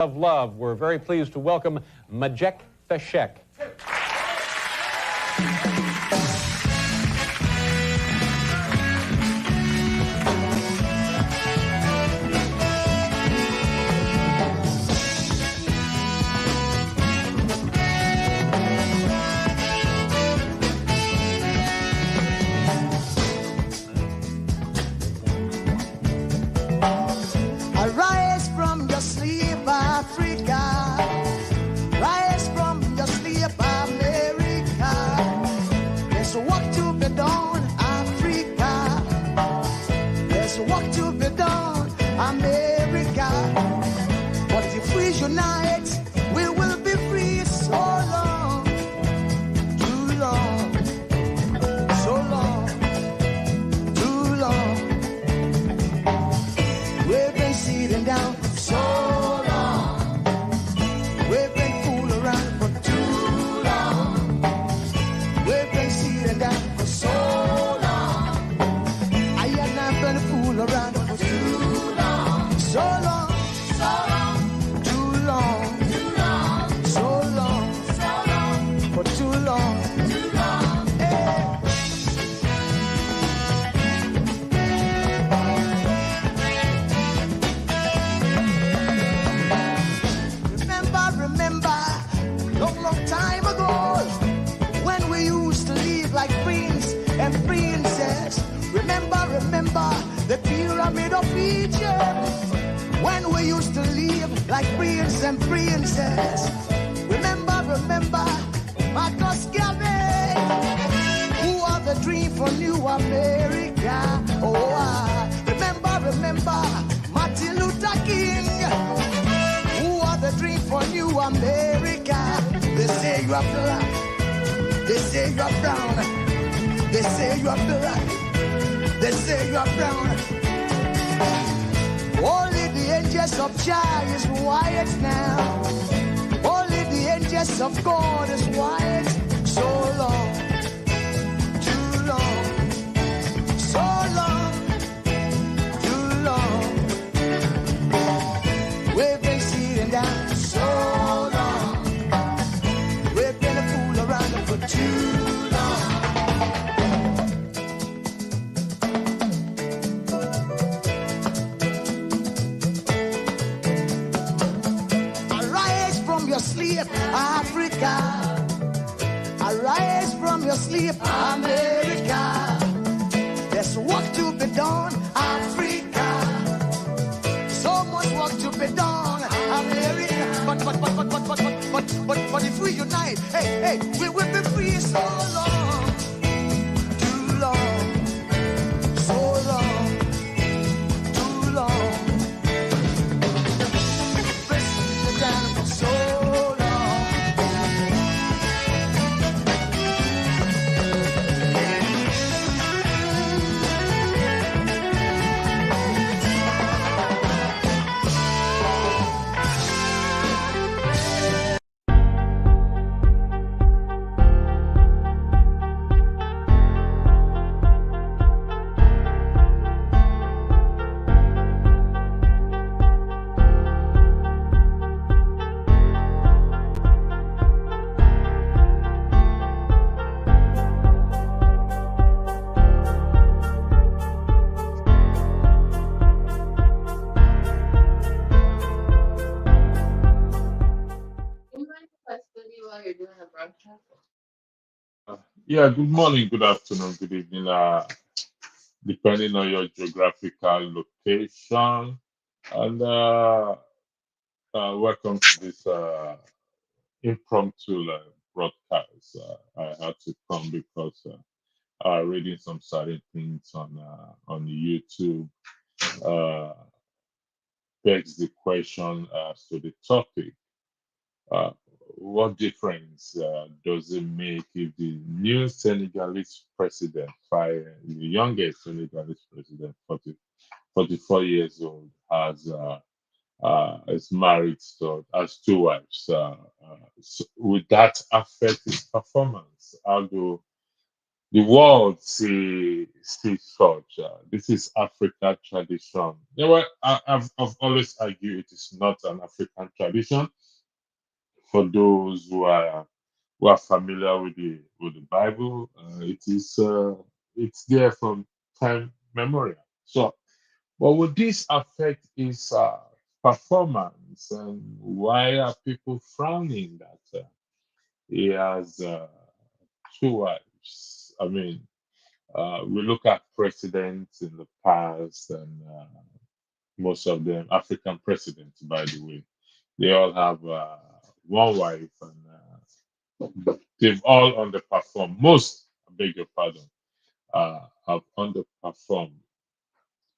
Of love, we're very pleased to welcome Majek Feshek. Arise from your sleep, Africa. Rise from your sleep, America. There's work to be done, Africa. There's work to be done, America. But if we unite, we will be free. So long, too long, so long, too long. We've been sitting down for so long. We've been fooling around for too long. We've been sitting down for so long. I have not been fooling around for too long. So long, so long, too long, too long, so long, for too long, too long. Hey. Remember, long time ago, when we used to live like prince and princess. Remember, the pyramid of Egypt, when we used to live like prince and princess. Remember, Marcus Garvey, who are the dream for New America. Oh, remember, Martin Luther King, the dream for New America. They say you are black, they say you are brown, they say you are black, they say you are brown. Only the angels of Jah is white now. Only the angels of God is white. So long, too long, so long, too long. We've been sitting down so long. We've been a fool around for too long. Arise from your sleep, Africa. Arise from your sleep, America. There's work to be done, Africa. So much work to be done, America. But if we unite, hey, we will be free. So long, too long, so long, too long. We're sitting down for so long. Yeah, good morning, good afternoon, good evening, depending on your geographical location. And welcome to this impromptu broadcast. I had to come because reading some certain things on YouTube uh, begs the question as to the topic. Uh, what difference does it make if the new Senegalese president, the youngest Senegalese president, 44 years old, is married, so has two wives? So would that affect his performance? How do the world see such. This is African tradition. I've always argued it is not an African tradition. For those who are familiar with the Bible, it's there from time memorial. So, but would this affect his performance, and why are people frowning that he has two wives? I mean, we look at presidents in the past, and most of them African presidents, by the way, they all have one wife, and they've all underperformed. Most, I beg your pardon, have underperformed.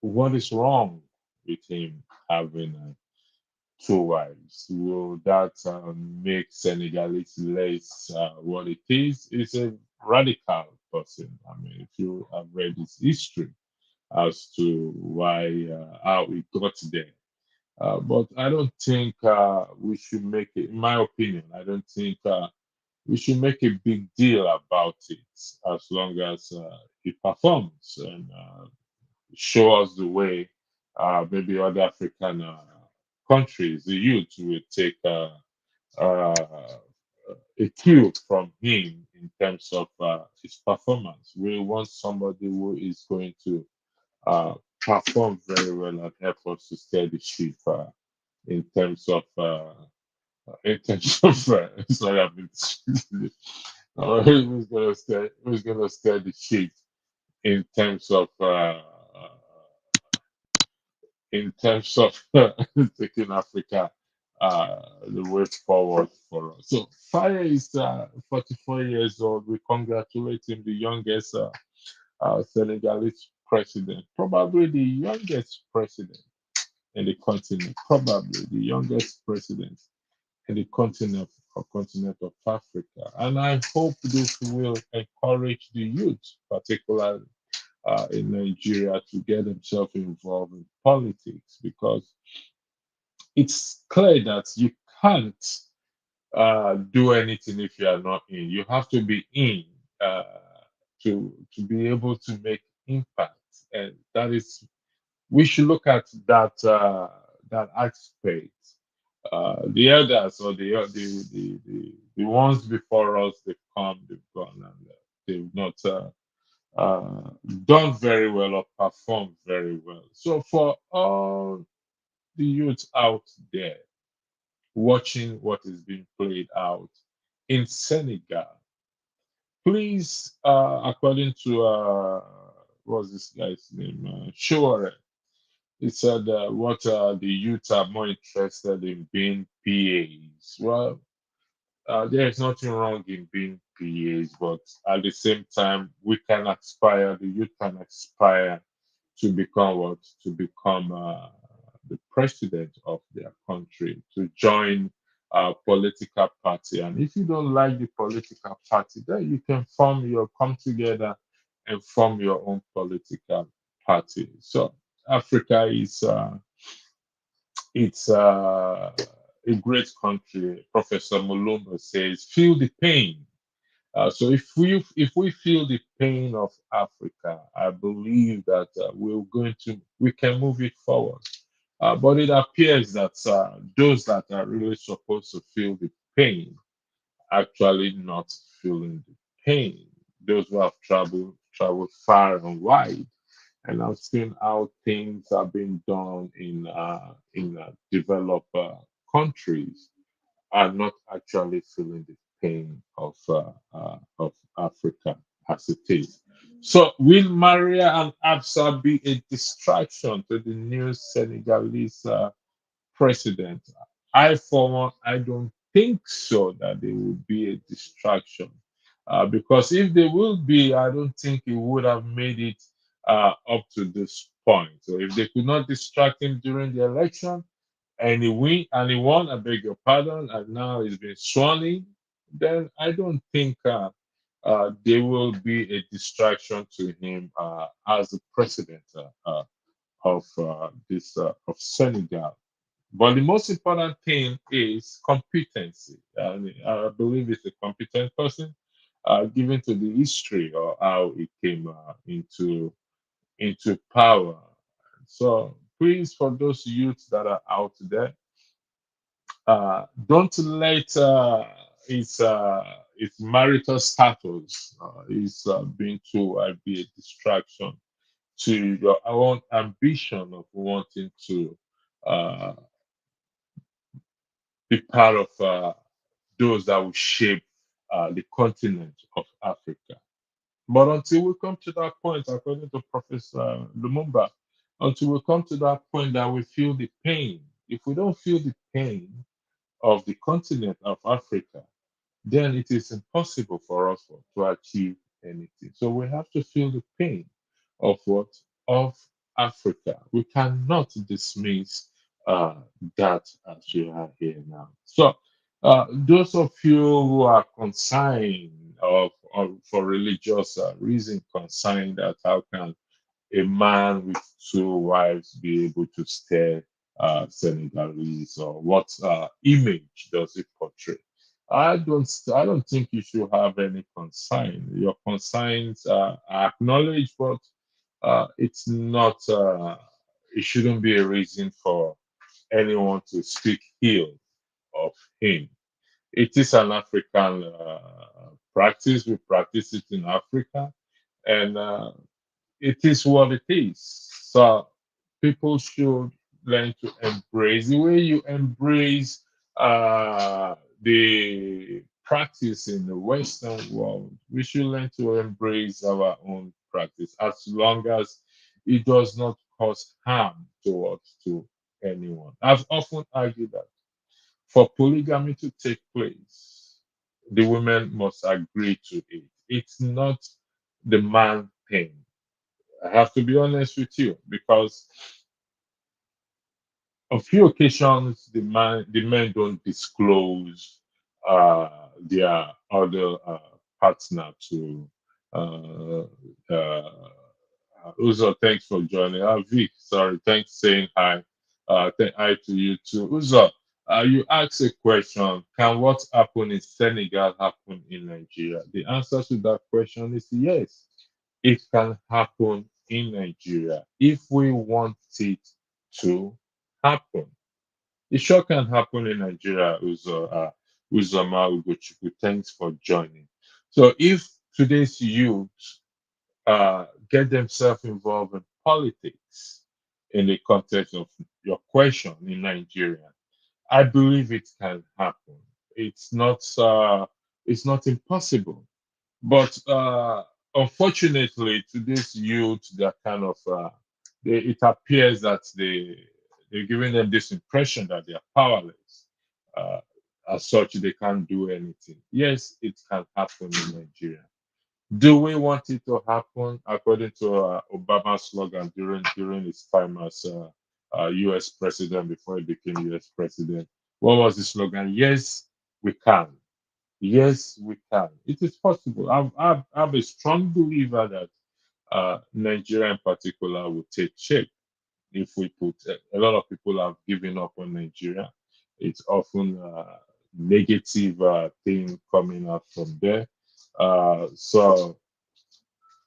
What is wrong with him having two wives? Will that make Senegalese less what it is? It's a radical person. I mean, if you have read his history as to why, how he got there. But I don't think we should make it, in my opinion, I don't think we should make a big deal about it as long as he performs and show us the way. Maybe other African countries, the youth will take uh, a cue from him in terms of his performance. We want somebody who is going to perform very well and help us to steer the ship in terms of sorry, I've been who's gonna steer the ship in terms of taking Africa the way forward for us. So Fire is 44 years old. We congratulate him, the youngest Senegalese president, probably the youngest president in the continent, probably the youngest president in the continent of Africa. And I hope this will encourage the youth, particularly in Nigeria, to get themselves involved in politics, because it's clear that you can't do anything if you are not in. You have to be in uh, to be able to make impact, and that is, we should look at that aspect. The elders, or the ones before us, they've come, they've gone, and they've not done very well or performed very well. So for all the youth out there watching what is being played out in Senegal, please, according to what's this guy's name, Sure, he said what the youth are more interested in being PAs. Well, there is nothing wrong in being PAs, but at the same time, we can aspire, the youth can aspire to become what? To become the president of their country, to join a political party. And if you don't like the political party, then you can come together and form your own political party. So Africa is it's a great country. Professor Mulumba says, feel the pain. So if we feel the pain of Africa, I believe that we can move it forward. But it appears that those that are really supposed to feel the pain actually not feeling the pain. Those who have traveled far and wide, and I've seen how things are being done in developed countries, are not actually feeling the pain of Africa as it is. So, will Maria and Absa be a distraction to the new Senegalese president? I, for one, I don't think so that they will be a distraction. Because if they will be, I don't think he would have made it up to this point. So if they could not distract him during the election, and he won, I beg your pardon, and now he's been sworn in, then I don't think there will be a distraction to him as the president of Senegal. But the most important thing is competency. I believe he's a competent person. given to the history or how it came into power. So please, for those youths that are out there, don't let its marital status is being to be a distraction to your own ambition of wanting to uh, be part of those that will shape the continent of Africa. But until we come to that point, according to Professor Lumumba, until we come to that point that we feel the pain, if we don't feel the pain of the continent of Africa, then it is impossible for us to achieve anything. So we have to feel the pain of what? Of Africa. We cannot dismiss uh, that as we are here now. So those of you who are concerned of for religious reason concerned that how can a man with two wives be able to stare Senegalese, or what image does it portray? I don't think you should have any concern. Your concerns are acknowledged, but it's not. It shouldn't be a reason for anyone to speak ill of him. It is an African practice. We practice it in Africa, and it is what it is. So people should learn to embrace the way you embrace the practice in the Western world. We should learn to embrace our own practice as long as it does not cause harm towards to anyone. I've often argued that for polygamy to take place, the women must agree to it. It's not the man thing. I have to be honest with you because on few occasions the men don't disclose their other partner to uh, uh, Uzo. Thanks for joining. Vic, sorry, thanks saying hi. Hi to you too. Uzo, you asked a question. Can what happened in Senegal happen in Nigeria? The answer to that question is yes. It can happen in Nigeria if we want it to happen. It sure can happen in Nigeria, Uzoma Ugochukwu. Thanks for joining. So if today's youth get themselves involved in politics in the context of your question in Nigeria, I believe it can happen. It's not impossible. But unfortunately, today's youth, they're kind of it appears that they're giving them this impression that they are powerless. Uh, as such, they can't do anything. Yes, it can happen in Nigeria. Do we want it to happen? According to Obama's slogan during his time as U.S. president before he became U.S. president, what was the slogan? Yes, we can. Yes, we can. It is possible. I'm a strong believer that Nigeria in particular will take shape if we put a lot of people have given up on Nigeria. It's often negative thing coming out from there. So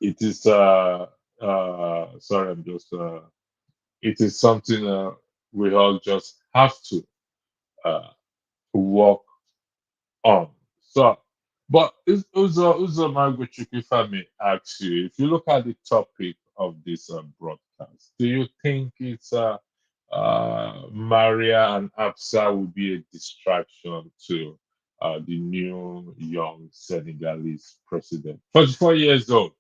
it is sorry, I'm just it is something we all just have to uh, work on. So, but Uzo Maguchuk, if I may ask you, if you look at the topic of this broadcast, do you think it's Maria and Absa will be a distraction to the new young Senegalese president? 44 years old,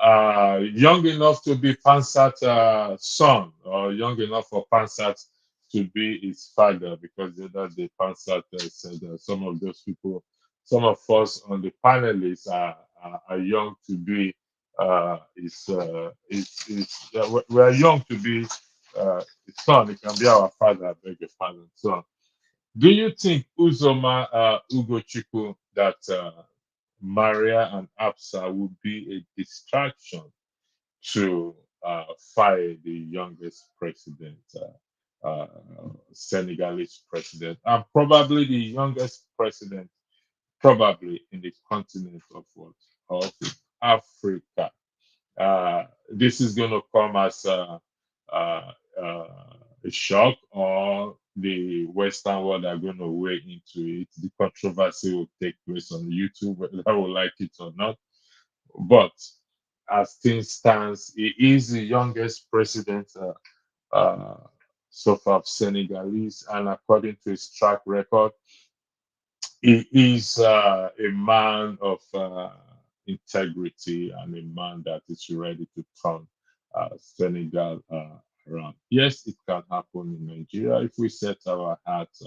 young enough to be Pansat's son, or young enough for Pansat to be his father, because the other day Pansat said that some of us on the panelists are young to be we are young to be his son. It can be our father, I beg your pardon. So, do you think Uzoma Ugochukwu that Maria and Absa would be a distraction to fire the youngest president, Senegalese president, and probably the youngest president probably in the continent of what of Africa. This is going to come as uh, a shock, or the Western world are going to weigh into it. The controversy will take place on YouTube, whether I will like it or not. But as things stands, he is the youngest president so far of Senegalese, and according to his track record, he is a man of integrity and a man that is ready to turn Senegal around. Yes, it can happen in Nigeria if we set our hearts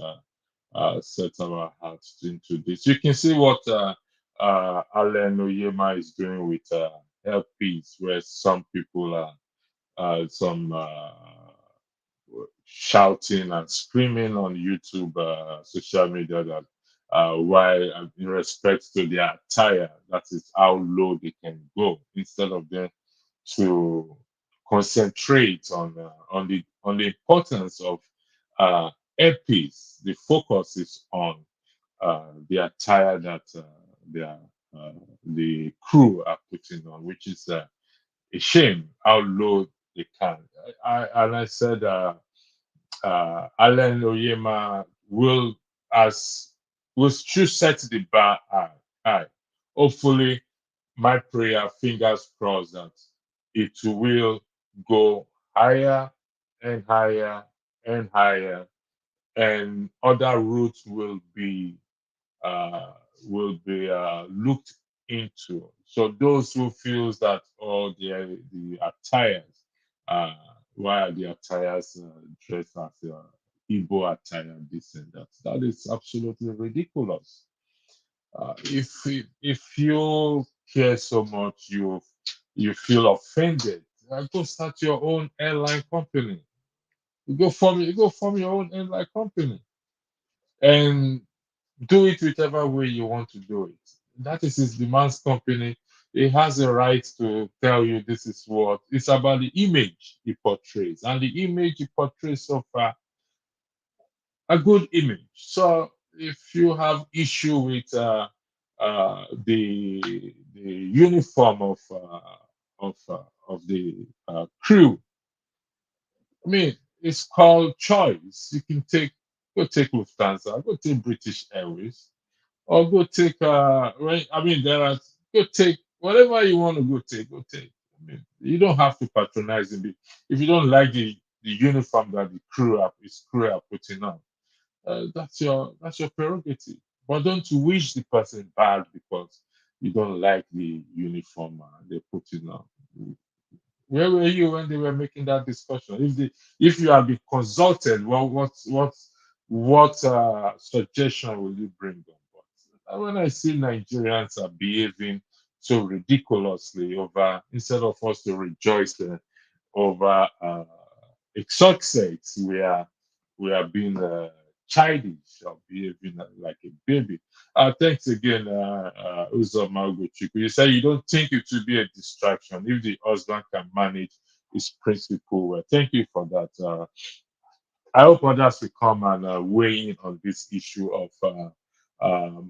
into this. You can see what Alain Oyema is doing with LPs, where some people are some shouting and screaming on YouTube, social media that why, in respect to their attire, that is how low they can go, instead of them to concentrate on the importance of uh, earpiece. The focus is on the attire that their the crew are putting on, which is a shame how low they can. And I said, Alan Oyema will as will still set the bar high. Hopefully, my prayer, fingers crossed, that it will go higher and higher and higher, and other routes uh, will be looked into. So those who feels that, oh, the attires, uh, why are the attires dressed as Igbo attire, this and that? That is absolutely ridiculous. If you care so much, you feel offended, go start your own airline company. You go form your own airline company and do it whichever way you want to do it. That is his demands company. He has a right to tell you this is what it's about, the image he portrays. And the image he portrays so far, a good image. So if you have issue with the uniform of the crew, I mean, it's called choice. You can take Lufthansa, go take British Airways, or go take I mean there are go take whatever you want to go take. I mean, you don't have to patronize him if you don't like the uniform that his crew are putting on. That's your prerogative. But don't wish the person bad because you don't like the uniform they're putting on. Where were you when they were making that discussion? If you have been consulted, well, what suggestion will you bring on board? When I see Nigerians are behaving so ridiculously over, instead of us to rejoice over a success, we are being childish or behaving like a baby. Thanks again, Uzoma Ugochukwu. You say you don't think it will be a distraction if the husband can manage his principle well. Thank you for that. I hope others will come and weigh in on this issue of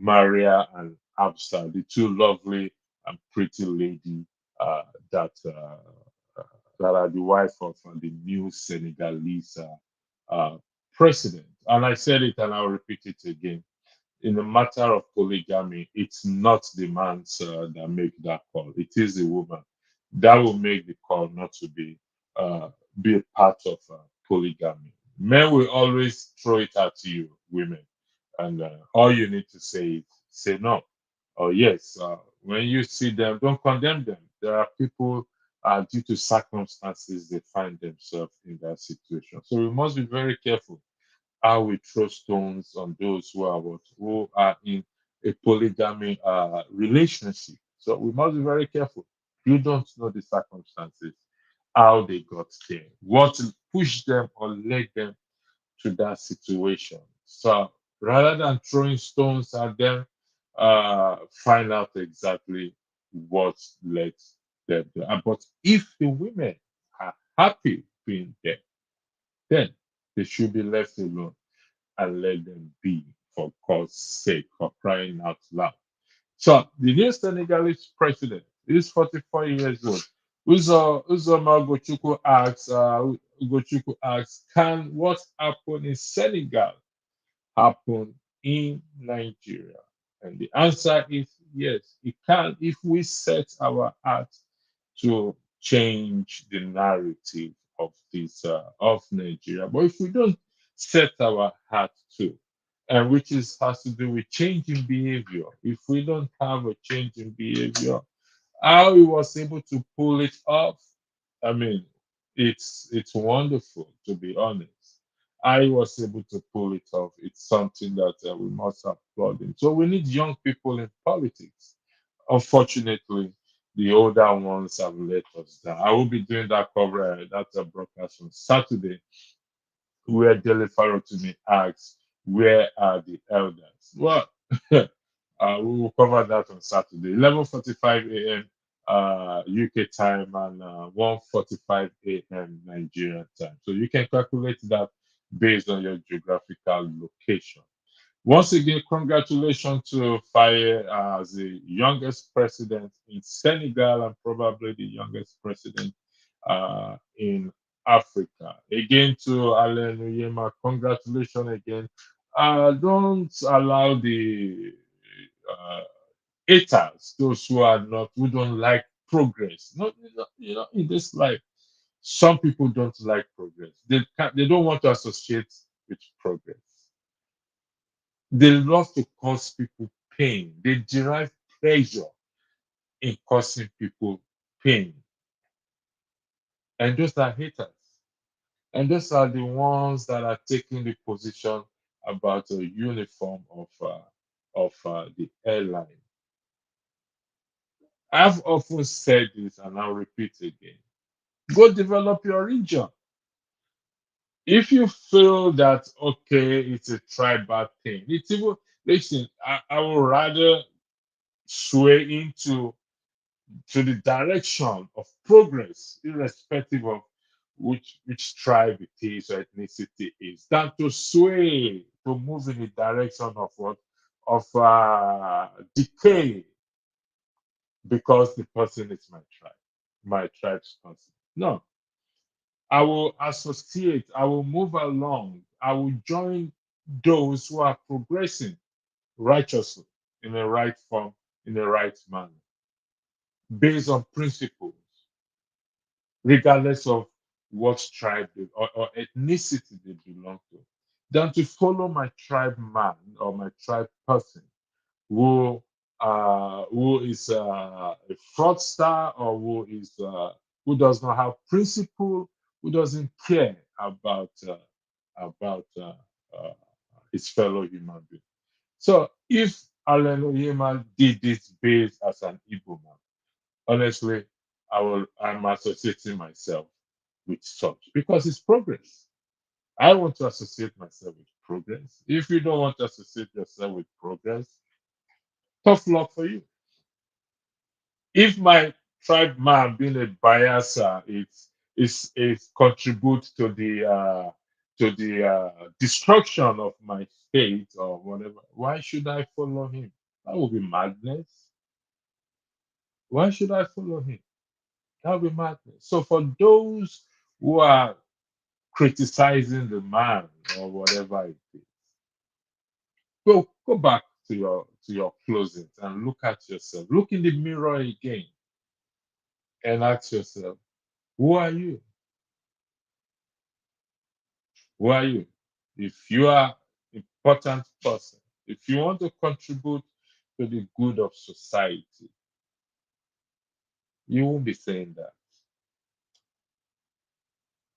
Maria and Absa, the two lovely and pretty lady uh, that that are the wife of the new Senegalese president. And I said it, and I'll repeat it again. In the matter of polygamy, it's not the man that make that call. It is the woman that will make the call not to uh, be a part of polygamy. Men will always throw it at you, women, and all you need to say is say no or yes. When you see them, don't condemn them. There are people due to circumstances they find themselves in that situation. So we must be very careful how we throw stones on those who are in a polygamy relationship. So we must be very careful. You don't know the circumstances, how they got there, what pushed them or led them to that situation. So rather than throwing stones at them, find out exactly what led them there. But if the women are happy being there, then they should be left alone and let them be. for God's sake, for crying out loud. So the new Senegalese president is 44 years old. Uzoma Gochuku asks, can what happened in Senegal happen in Nigeria? And the answer is yes, it can if we set our heart to change the narrative of this of Nigeria. But if we don't set our heart to, and which is has to do with changing behavior, if we don't have a change in behavior, how he was able to pull it off, I mean, it's wonderful to be honest. I was able to pull it off. It's something that we must applaud him. So we need young people in politics. Unfortunately, the older ones have let us down. I will be doing that cover, that broadcast on Saturday, where Dele to me asks, where are the elders? Well, we will cover that on Saturday, 11:45 a.m. UK time and 1:45 a.m. Nigerian time. So you can calculate that based on your geographical location. Once again, congratulations to Faye as the youngest president in Senegal and probably the youngest president in Africa. Again, to Alain Uyema, congratulations again. Don't allow the uh, haters, those who are not, who don't like progress. Not, in this life, some people don't like progress. They don't want to associate with progress. They love to cause people pain. They derive pleasure in causing people pain. And those are haters. And those are the ones that are taking the position about a uniform of the airline. I've often said this and I'll repeat again. Go develop your region. If you feel that okay, it's a tribal thing, it's even listen, I would rather sway into to the direction of progress, irrespective of which tribe it is or ethnicity is, than to sway to move in the direction of what of decay because the person is my tribe's person. No, I will associate, I will move along, I will join those who are progressing righteously in the right form, in the right manner, based on principles regardless of what tribe or ethnicity they belong to, than to follow my tribe man or my tribe person who who is a fraudster or who does not have principle, who doesn't care about uh, his fellow human being. So if Alan Oyema did this based as an Igbo man, honestly, I'm associating myself with such because it's progress. I want to associate myself with progress. If you don't want to associate yourself with progress, tough luck for you. If my tribe man being a biaser is contribute to the destruction of my state or whatever, why should I follow him? That would be madness. Why should I follow him? That would be madness. So for those who are criticizing the man or whatever it is, go back to your closet and look at yourself. Look in the mirror again and ask yourself, who are you? Who are you? If you are important person, if you want to contribute to the good of society, you won't be saying that.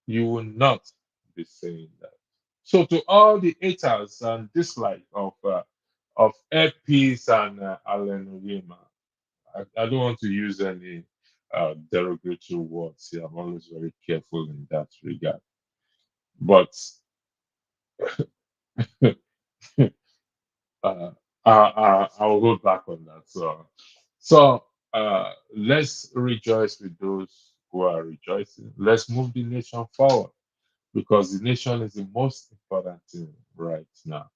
You will not be saying that. So to all the haters and dislike of Airpeace and Alan Oyema, I don't want to use any derogatory words here. I'm always very careful in that regard. But uh, I'll go back on that. So let's rejoice with those who are rejoicing. Let's move the nation forward because the nation is the most important thing right now.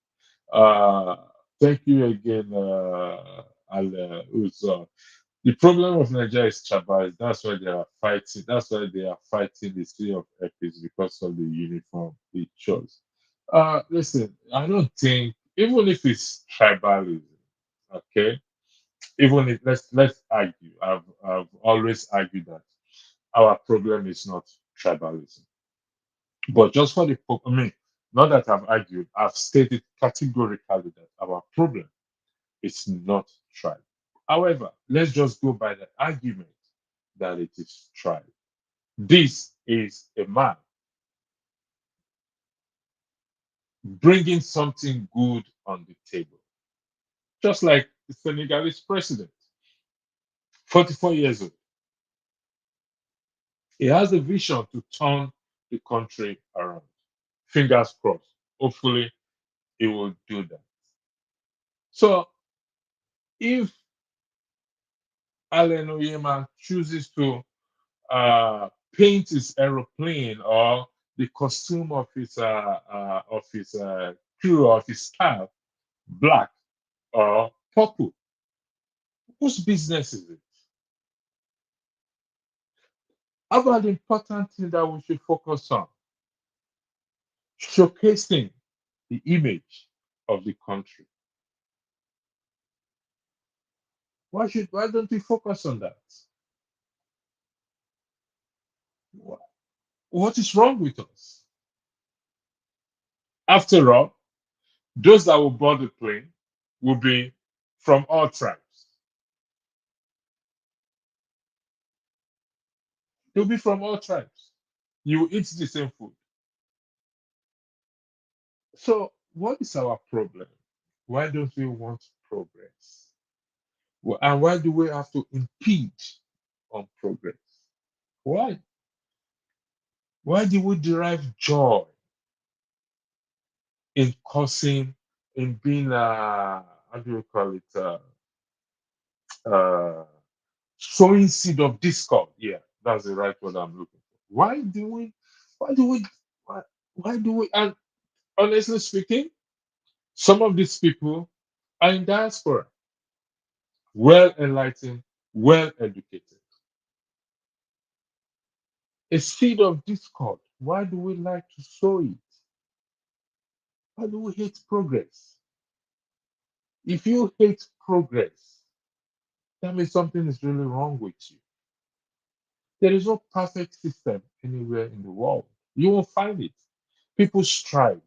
Uh, Thank you again, Al. The problem of Nigeria is tribal. That's why they are fighting. That's why they are fighting the city of Epis because of the uniform they chose. Listen, I don't think even if it's tribalism, okay. Even if let's argue. I've always argued that our problem is not tribalism, but just for the I mean, not that I've argued. I've stated categorically that our problem is not tribe. However, let's just go by the argument that it is tribe. This is a man bringing something good on the table, just like the Senegalese president, 44 years old. He has a vision to turn the country around. Fingers crossed. Hopefully, he will do that. So, if Allen Oyema chooses to paint his aeroplane or the costume of his crew of his staff black or purple, whose business is it? How about the important thing that we should focus on? Showcasing the image of the country. Why don't we focus on that? What is wrong with us? After all, those that will board the plane will be from all tribes. They'll be from all tribes. You eat the same food. So, what is our problem? Why don't we want progress? And why do we have to impede on progress? Why? Why do we derive joy in causing, in being, how do you call it, uh, sowing seed of discord? Yeah, that's the right word I'm looking for. Why do we, why, why do we, and honestly speaking, some of these people are in diaspora, well enlightened, well educated. A seed of discord. Why do we like to sow it? Why do we hate progress? If you hate progress, that means something is really wrong with you. There is no perfect system anywhere in the world. You won't find it. People strive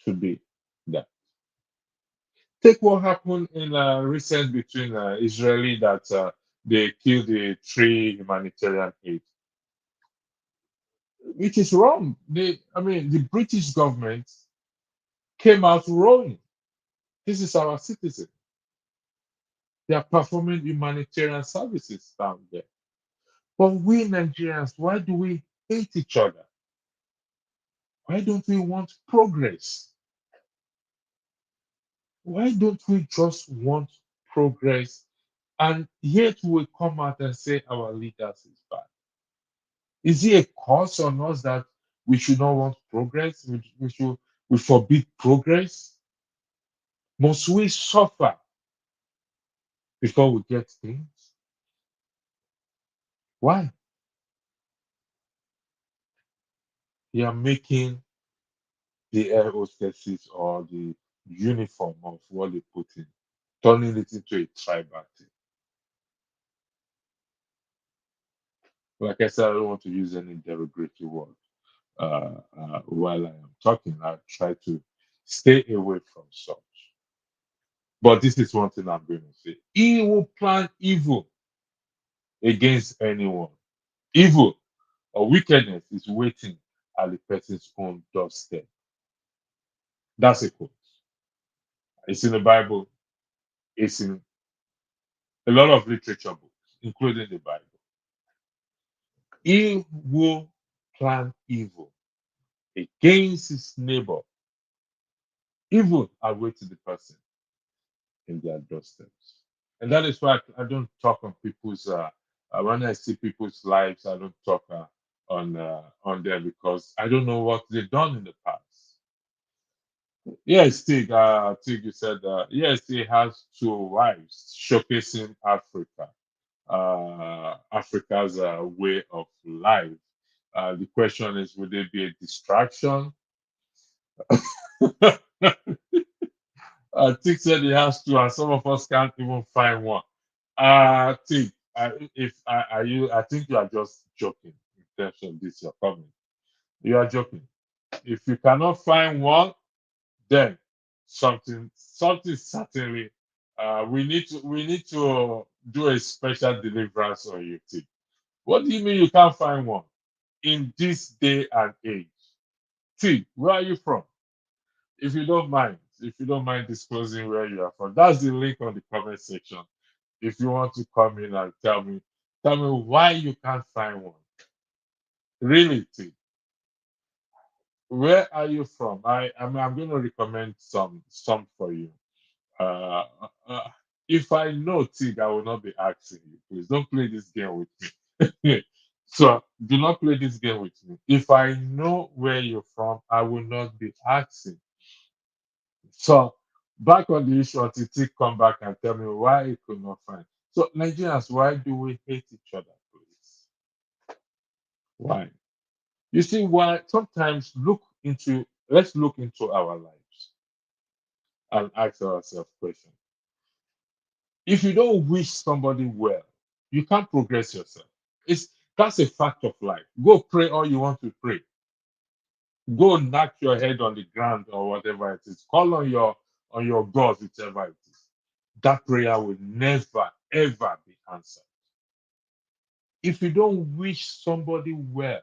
to be that. Take what happened in recent between Israeli that they killed the three humanitarian aid, which is wrong. I mean, the British government came out roaring. This is our citizen. They are performing humanitarian services down there. But we Nigerians, why do we hate each other? Why don't we want progress? Why don't we just want progress? And yet we come out and say our leaders is bad. Is it a curse on us that we should not want progress? We forbid progress? Must we suffer before we get things? Why? They are making the air hostesses or the uniform of what they put in, turning it into a tribal thing. Like I said, I don't want to use any derogatory word while I am talking. I try to stay away from such. But this is one thing I'm going to say. He will plan evil against anyone. Evil or wickedness is waiting at the person's own doorstep. That's a quote. It's in the Bible. It's in a lot of literature books, including the Bible. He will plan evil against his neighbor. Evil awaiting the person in their doorsteps. And that is why I don't talk on people's, when I see people's lives, I don't talk on there because I don't know what they've done in the past. Yes, Tig, you said yes, he has two wives, showcasing Africa's way of life. The question is, would it be a distraction? Tig said he has two, and some of us can't even find one. Tig, if are you, I think you are just joking in terms of this your comment. You are joking. If you cannot find one, then something certainly we need to do a special deliverance on you, Tig. What do you mean you can't find one in this day and age? Tig, where are you from? If you don't mind disclosing where you are from, that's the link on the comment section. If you want to come in and tell me why you can't find one. Really, Tig, where are you from? I'm going to recommend some for you. Uh, uh, if I know Tig, I will not be asking you. Please don't play this game with me. So do not play this game with me. If I know where you're from, I will not be asking. So back on the issue until Tig come back and tell me why he could not find. So Nigerians, why do we hate each other, please? Why? You see, why sometimes let's look into our lives and ask ourselves questions. If you don't wish somebody well, you can't progress yourself. It's That's a fact of life. Go pray all you want to pray. Go knock your head on the ground or whatever it is. Call on your God, whichever it is. That prayer will never ever be answered. If you don't wish somebody well,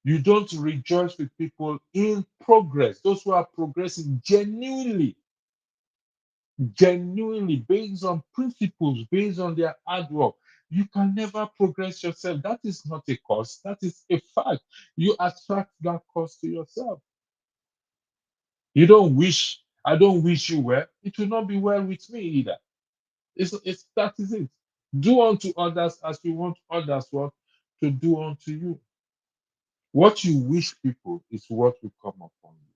you don't rejoice with people in progress, those who are progressing genuinely based on principles, based on their hard work. You can never progress yourself. That is not a cause, that is a fact. You attract that cause to yourself. I don't wish you well, it will not be well with me either. It's that is it. Do unto others as you want others what to do unto you. What you wish people is what will come upon you.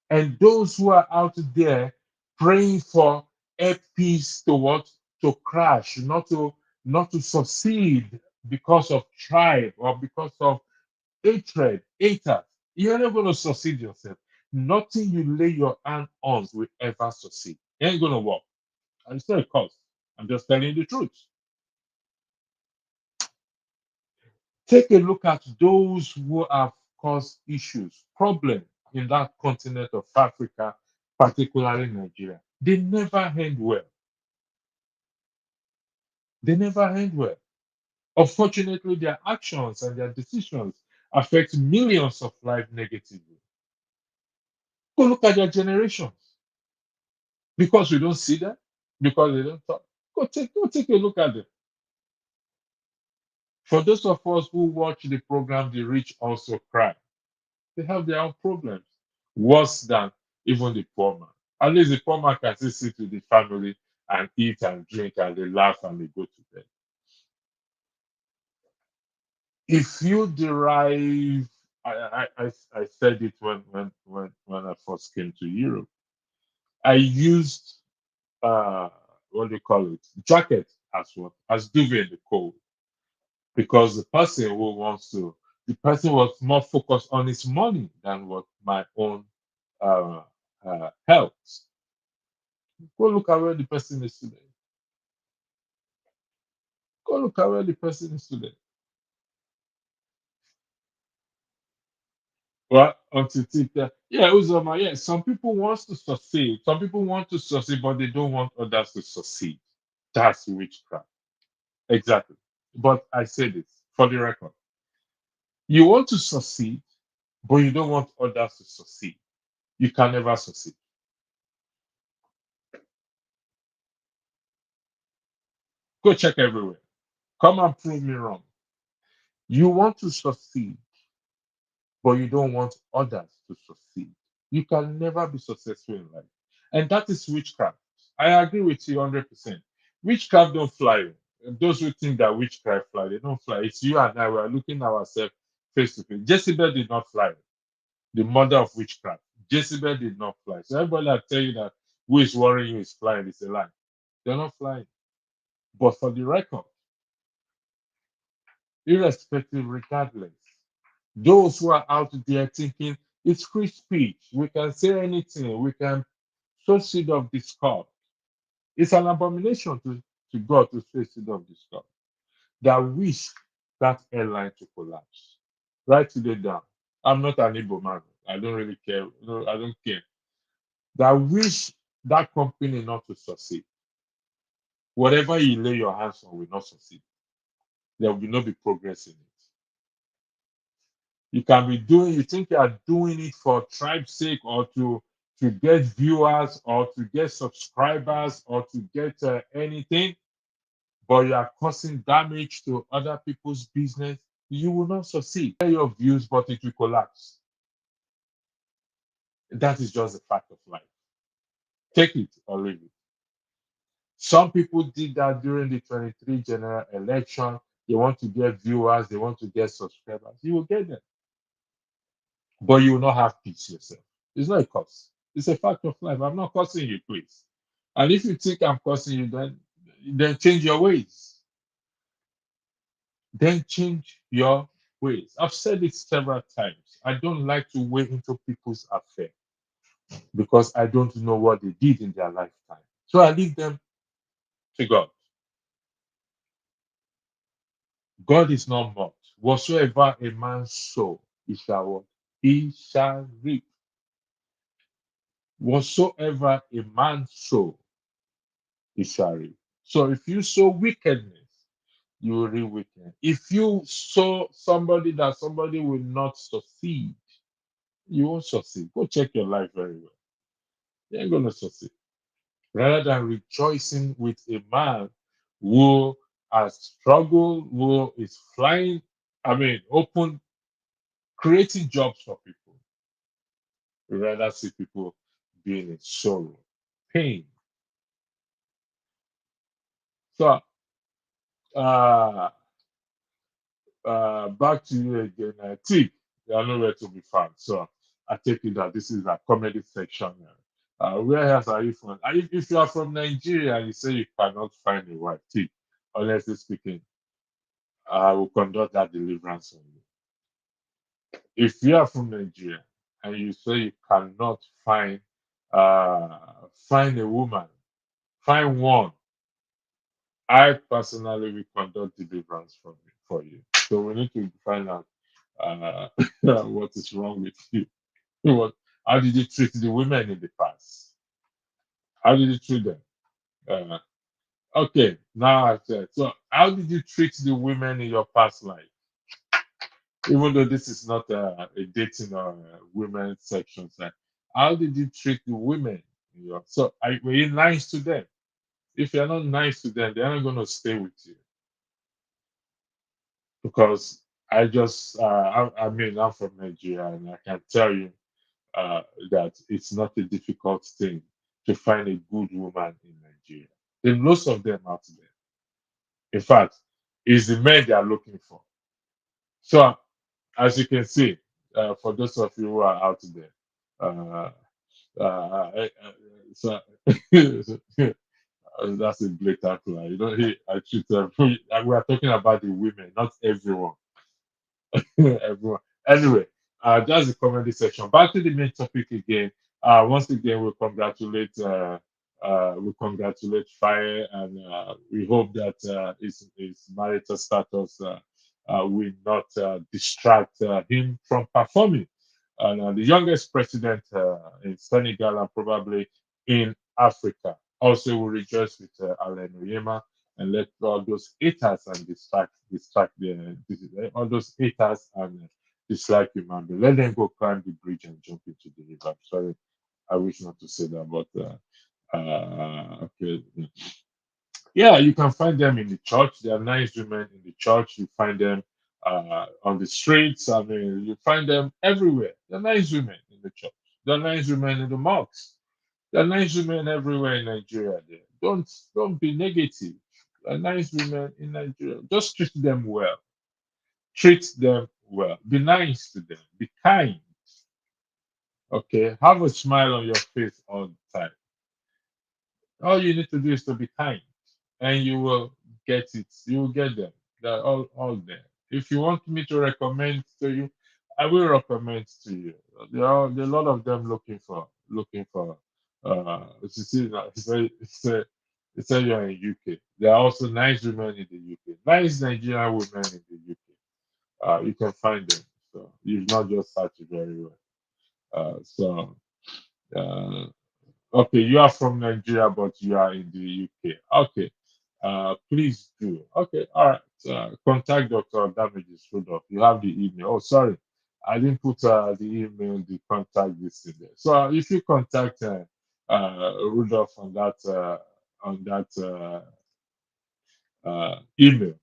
And those who are out there praying for a peace to what to crash, not to succeed because of tribe or because of haters, you're not going to succeed yourself. Nothing you lay your hand on will ever succeed. It ain't going to work. And it's not a cause. I'm just telling you the truth. Take a look at those who have caused issues, problems in that continent of Africa, particularly Nigeria. They never end well. They never end well. Unfortunately, their actions and their decisions affect millions of lives negatively. Go look at their generations. Because we don't see them, because they don't talk. Go take a look at them. For those of us who watch the program, The Rich Also Cry, they have their own problems, worse than even the poor man. At least the poor man can still sit with the family and eat and drink and they laugh and they go to bed. If you derive, I said it when I first came to Europe. I used what do you call it, jacket as what as duvet in the cold because the person was more focused on his money than what my own uh, health. Go look at where the person is today. Go look at where the person is today. Well, until that, yeah, Uzoma, yeah. Some people want to succeed. Some people want to succeed, but they don't want others to succeed. That's witchcraft. Exactly. But I say this for the record. You want to succeed, but you don't want others to succeed. You can never succeed. Go check everywhere. Come and prove me wrong. You want to succeed, but you don't want others to succeed. You can never be successful in life. And that is witchcraft. I agree with you 100%. Witchcraft don't fly. Those who think that witchcraft fly, they don't fly. It's you and I. We are looking ourselves face to face. Jezebel did not fly. the mother of witchcraft. Jezebel did not fly. So everybody that tell you that who is worrying you is flying is a lie. They're not flying. But for the record, irrespective, regardless, those who are out there thinking it's free speech, we can say anything, we can sow seed of discord. It's an abomination to God to sow seed of discord that wish that airline to collapse. Write today down. I'm not an Igbo man. I don't really care. No, I don't care. That wish that company not to succeed. Whatever you lay your hands on will not succeed. There will not be progress in it. You can be doing, you think you are doing it for tribe's sake or to get viewers or to get subscribers or to get anything, but you are causing damage to other people's business, you will not succeed. Your views, but it will collapse. That is just a fact of life. Take it or leave it. Some people did that during the 23 general election. They want to get viewers, they want to get subscribers. You will get them, but you will not have peace yourself. It's not a curse. It's a fact of life. I'm not cursing you, please. And if you think I'm cursing you, then change your ways. Then change your ways. I've said it several times. I don't like to weigh into people's affairs because I don't know what they did in their lifetime. So I leave them to God. God is not mocked. Whatsoever a man sow, he shall what? He shall reap. Whatsoever a man sow, he shall reap. So if you sow wickedness, you will reap wickedness. If you sow somebody will not succeed, you won't succeed. Go check your life very well. You ain't gonna succeed. Rather than rejoicing with a man who has struggled, who is flying, open, creating jobs for people. We rather see people being in sorrow, pain. So, uh, back to you again. T, they are nowhere to be found. So, I take it that this is a comedy section. Where else are you from? If you are from Nigeria and you say you cannot find a wife, T, honestly speaking, I will conduct that deliverance on you. If you are from Nigeria and you say you cannot find a woman, find one. I personally will conduct deliverance for you. So we need to find out uh, what is wrong with you. What, how did you treat the women in the past? How did you treat them? Uh, okay, now I said, so how did you treat the women in your past life? Even though this is not a dating or women section, sir, how did you treat the women? Were you nice to them? If you're not nice to them, they're not going to stay with you because I'm from Nigeria and I can tell you uh, that it's not a difficult thing to find a good woman in Nigeria. There's lots of them out there. In fact, it's the men they are looking for. So, as you can see, for those of you who are out there, uh, uh, uh, uh, so that's a blatant lie. You know, I should, we are talking about the women, not everyone. Everyone. Anyway, that's the comedy section. Back to the main topic again. Once again, we congratulate Fire, and we hope that his marital status will not distract him from performing. And the youngest president in Senegal and probably in Africa. Also, we rejoice with Alain Oyema and let all those haters and all those haters and dislike human being. Let them go climb the bridge and jump into the river. I'm sorry, I wish not to say that, but okay. Yeah, you can find them in the church. They are nice women in the church. You find them on the streets. You find them everywhere. They're nice women in the church. They're nice women in the mosques. They're nice women everywhere in Nigeria. There. Don't be negative. They're nice women in Nigeria. Just treat them well. Treat them well. Be nice to them. Be kind. Okay, have a smile on your face all the time. All you need to do is to be kind, and you will get it. You will get them. They're all there. If you want me to recommend to you, I will recommend to you. There are a lot of them looking for. You see, it's a you're in UK. There are also nice women in the UK, nice Nigerian women in the UK. You can find them. So you've not just searched very well. So. Uh, Okay, you are from Nigeria, but you are in the UK. Okay, please do. Okay, all right. Contact Dr. Damages Rudolph. You have the email. Oh, sorry, I didn't put the email, the contact this in there. So if you contact Rudolph on that email,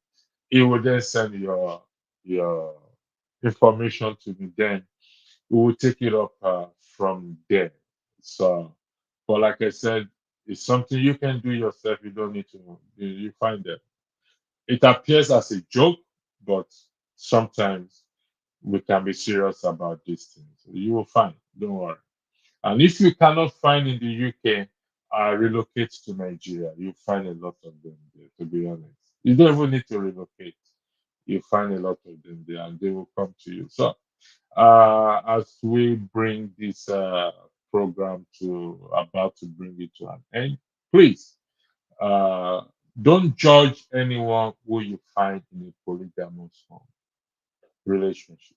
he will then send your information to me. Then we will take it up from there. So, but like I said, it's something you can do yourself. You don't need to. You find that it appears as a joke, but sometimes we can be serious about these things. You will find. Don't worry. And if you cannot find in the UK, relocate to Nigeria. You find a lot of them there. To be honest, you don't even need to relocate. You find a lot of them there, and they will come to you. So as we bring this program to about to bring it to an end, please uh, don't judge anyone who you find in a polygamous relationship.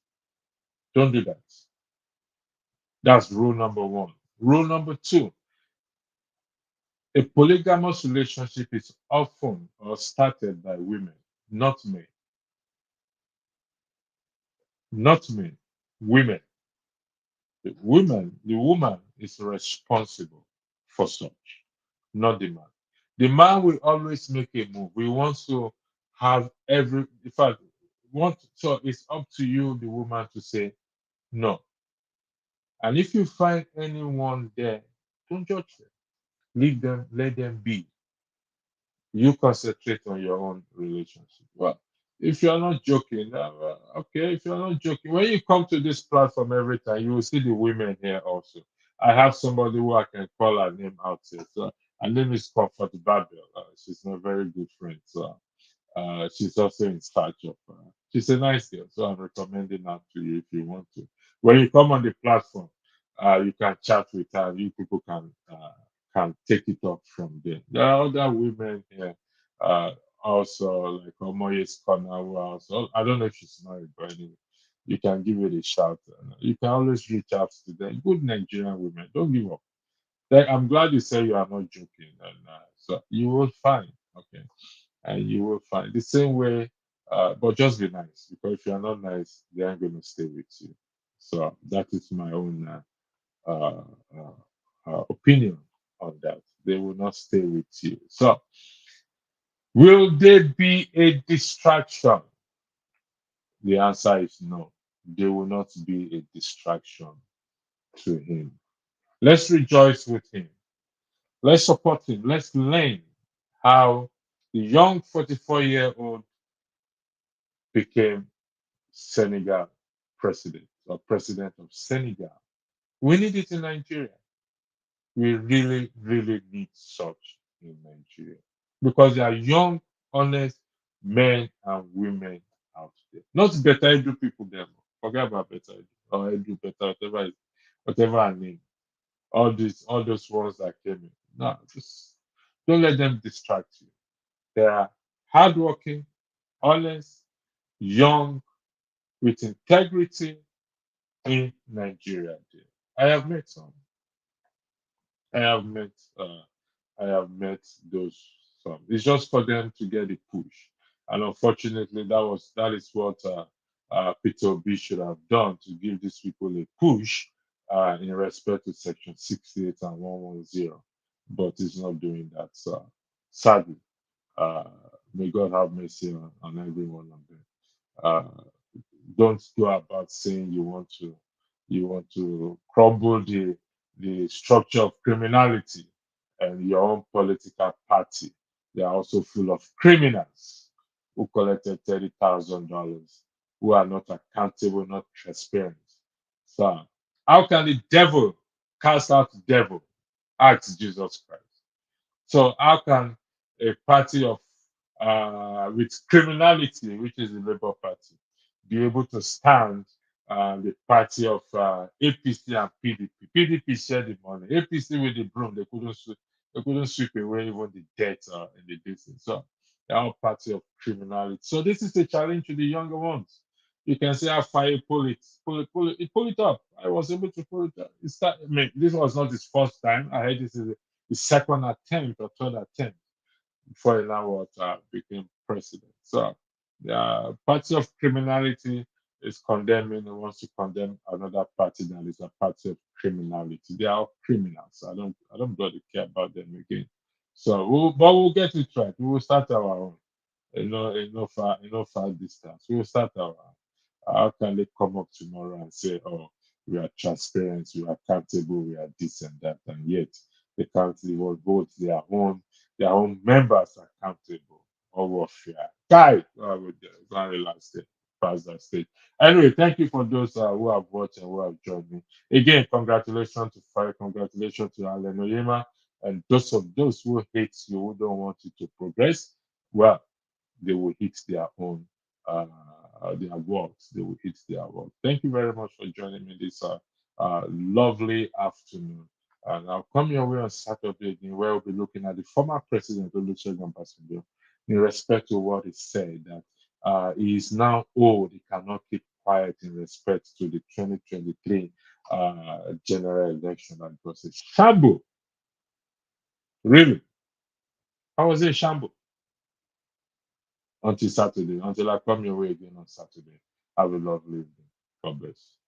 Don't do that. That's rule number one. Rule number two: a polygamous relationship is often or started by women, not men. Not men, women. The woman is responsible for such, not the man. The man will always make a move. We want to have every, in fact, so it's up to you, the woman, to say no. And if you find anyone there, don't judge them. Leave them, let them be. You concentrate on your own relationship. Well, if you're not joking, okay, if you're not joking, when you come to this platform every time, you will see the women here also. I have somebody who I can call her name out here. So her name is Comfort Babel. She's my very good friend. So she's also in search of. She's a nice girl, so I'm recommending her to you if you want to. When you come on the platform, you can chat with her. You people can take it up from there. There are other women here, uh, also like Omoye's Corner, who are also. I don't know if she's married, but anyway, you can give it a shout. And you can always reach out to them. Good Nigerian women. Don't give up. I'm glad you say you are not joking, and so you will find. Okay, and you will find the same way. But just be nice, because if you are not nice, they aren't going to stay with you. So that is my own uh, uh, opinion on that. They will not stay with you. So will they be a distraction? The answer is no. They will not be a distraction to him. Let's rejoice with him. Let's support him. Let's learn how the young 44-year-old became Senegal president, or president of Senegal. We need it in Nigeria. We really, really need such in Nigeria, because there are young, honest men and women out there. Not better edu people them. Forget about better edu or edu better, whatever I name. All those ones that came in. No, just don't let them distract you. They are hardworking, honest, young, with integrity in Nigeria. There. I have met some. I have met I have met those some. It's just for them to get a push. And unfortunately that is what Peter Obi should have done, to give these people a push in respect to section 68 and 110. But he's not doing that. So sadly, uh, may God have mercy on every one of them. Uh, don't go about saying you want to crumble the structure of criminality and your own political party. They are also full of criminals who collected $30,000, who are not accountable, not transparent. So How can the devil cast out the devil? Asked Jesus Christ. So how can a party of with criminality, which is the Labour Party, be able to stand the party of APC and PDP? PDP shared the money. APC with the broom, they couldn't sweep away even the debt in the distance. So they're all party of criminality. So this is a challenge to the younger ones. You can see how far you pull it up. I was able to pull it up. I mean, this was not his first time. I heard this is his second attempt or third attempt before he now became president. So the party of criminality is condemning and wants to condemn another party that is a party of criminality. They are all criminals. I don't bloody care about them again. So but we'll get it right. We will start our own. Far distance. We will start our how can they come up tomorrow and say, oh, we are transparent, we are accountable, we are this and that, and yet they can't even hold their own members accountable or warfare. Guy, with the last day, pass that stage. Anyway, thank you for those who have watched and who have joined me. Again, congratulations to Fire, congratulations to Alan Oyema, and those who hate you, who don't want you to progress. Well, they will hit uh, their works. They will hit their work. Thank you very much for joining me this lovely afternoon. And I'll come your way on Saturday again, where we'll be looking at the former president Olusegun Obasanjo in respect to what he said that he is now old. He cannot keep quiet in respect to the 2023 general election. That was a shamble. Really, how was it a shamble? Until Saturday, until I come your way again on Saturday. Have a lovely evening. God bless.